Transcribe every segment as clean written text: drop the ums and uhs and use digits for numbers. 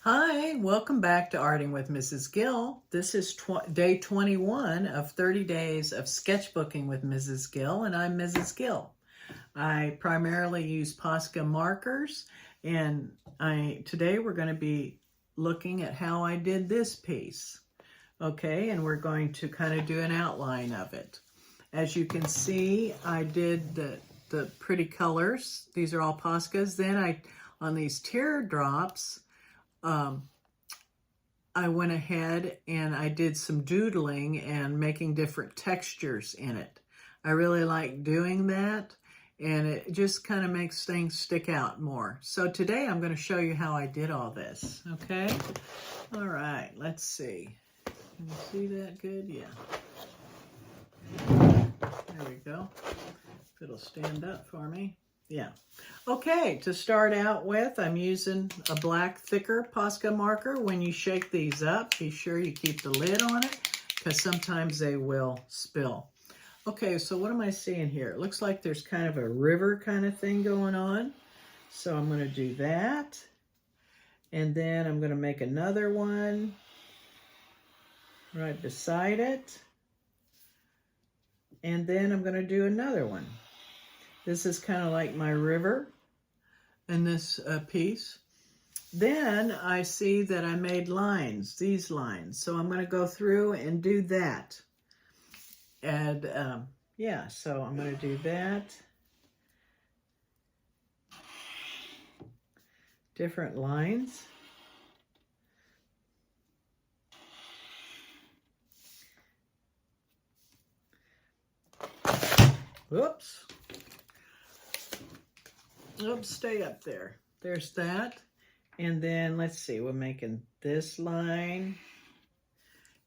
Hi, welcome back to Arting with Mrs. Gill. This is day 21 of 30 days of sketchbooking with Mrs. Gill, and I'm Mrs. Gill. I primarily use Posca markers, and today we're going to be looking at how I did this piece. Okay, and we're going to kind of do an outline of it. As you can see, I did the pretty colors. These are all Poscas. Then on these teardrops, I went ahead and I did some doodling and making different textures in it. I really like doing that, and it just kind of makes things stick out more. So today I'm going to show you how I did all this, okay? All right, let's see. Can you see that good? Yeah. There we go. If it'll stand up for me. Yeah. Okay, to start out with, I'm using a black, thicker Posca marker. When you shake these up, be sure you keep the lid on it, because sometimes they will spill. Okay, so what am I seeing here? It looks like there's kind of a river kind of thing going on. So I'm going to do that. And then I'm going to make another one right beside it. And then I'm going to do another one. This is kind of like my river in this piece. Then I see that I made lines, these lines. So I'm going to go through and do that. And yeah, so I'm going to do that. Different lines. Whoops. Oops, stay up there. There's that. And then let's see, we're making this line.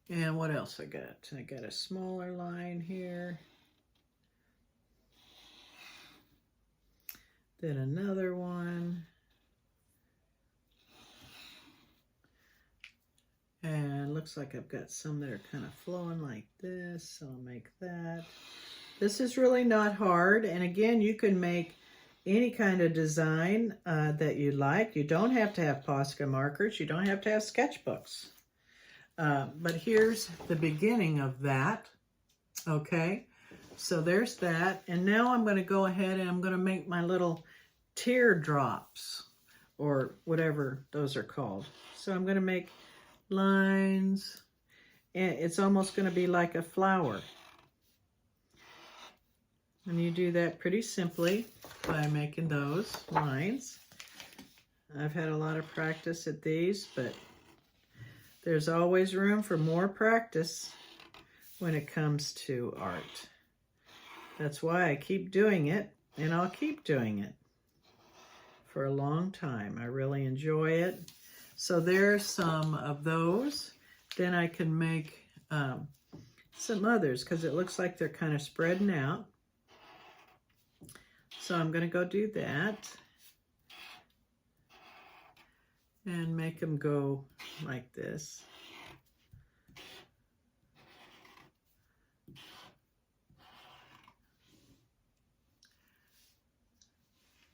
And what else I got? I got a smaller line here. Then another one. And looks like I've got some that are kind of flowing like this, so I'll make that. This is really not hard. And again, you can make any kind of design that you like. You don't have to have Posca markers. You don't have to have sketchbooks. But here's the beginning of that. Okay, so there's that. And now I'm going to go ahead and I'm going to make my little teardrops, or whatever those are called. So I'm going to make lines, and it's almost going to be like a flower. And you do that pretty simply by making those lines. I've had a lot of practice at these, but there's always room for more practice when it comes to art. That's why I keep doing it, and I'll keep doing it for a long time. I really enjoy it. So there's some of those. Then I can make some others, because it looks like they're kind of spreading out. So I'm going to go do that and make them go like this.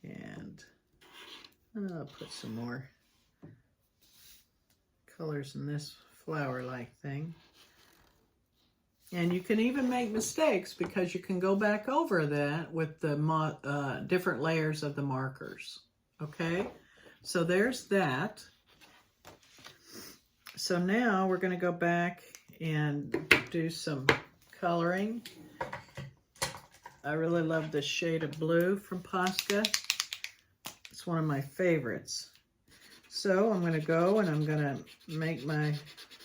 And I'll put some more colors in this flower-like thing. And you can even make mistakes, because you can go back over that with the different layers of the markers. Okay, so there's that. So now we're going to go back and do some coloring. I really love this shade of blue from Posca. It's one of my favorites. So I'm going to go and I'm going to make my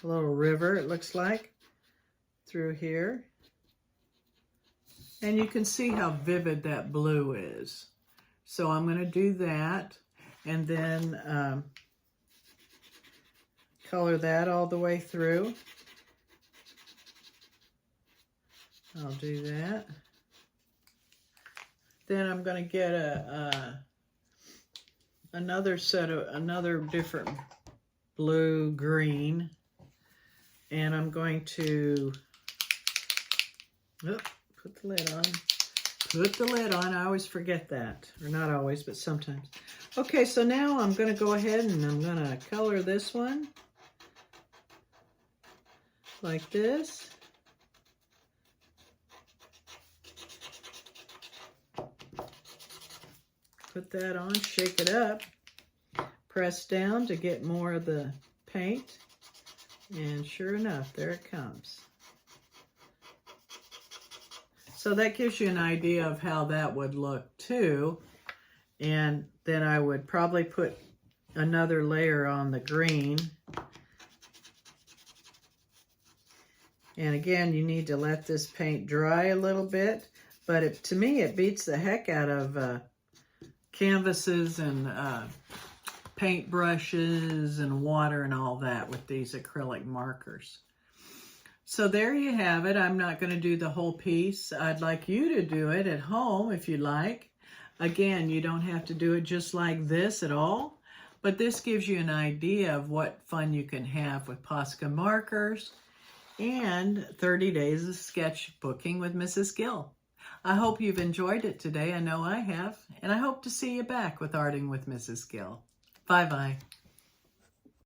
little river, it looks like, through here. And you can see how vivid that blue is. So I'm going to do that, and then color that all the way through. I'll do that. Then I'm going to get another different blue, green, and I'm going to put the lid on. put the lid on. I always forget that. Or not always, but sometimes. Okay, so now I'm going to go ahead and I'm going to color this one like this. Put that on, shake it up, press down to get more of the paint, and sure enough, there it comes. So that gives you an idea of how that would look too. And then I would probably put another layer on the green. And again, you need to let this paint dry a little bit, but to me, it beats the heck out of canvases and paint brushes and water and all that with these acrylic markers. So there you have it. I'm not going to do the whole piece. I'd like you to do it at home if you like. Again, you don't have to do it just like this at all, but this gives you an idea of what fun you can have with Posca markers and 30 days of sketchbooking with Mrs. Gill. I hope you've enjoyed it today. I know I have. And I hope to see you back with Arting with Mrs. Gill. Bye-bye.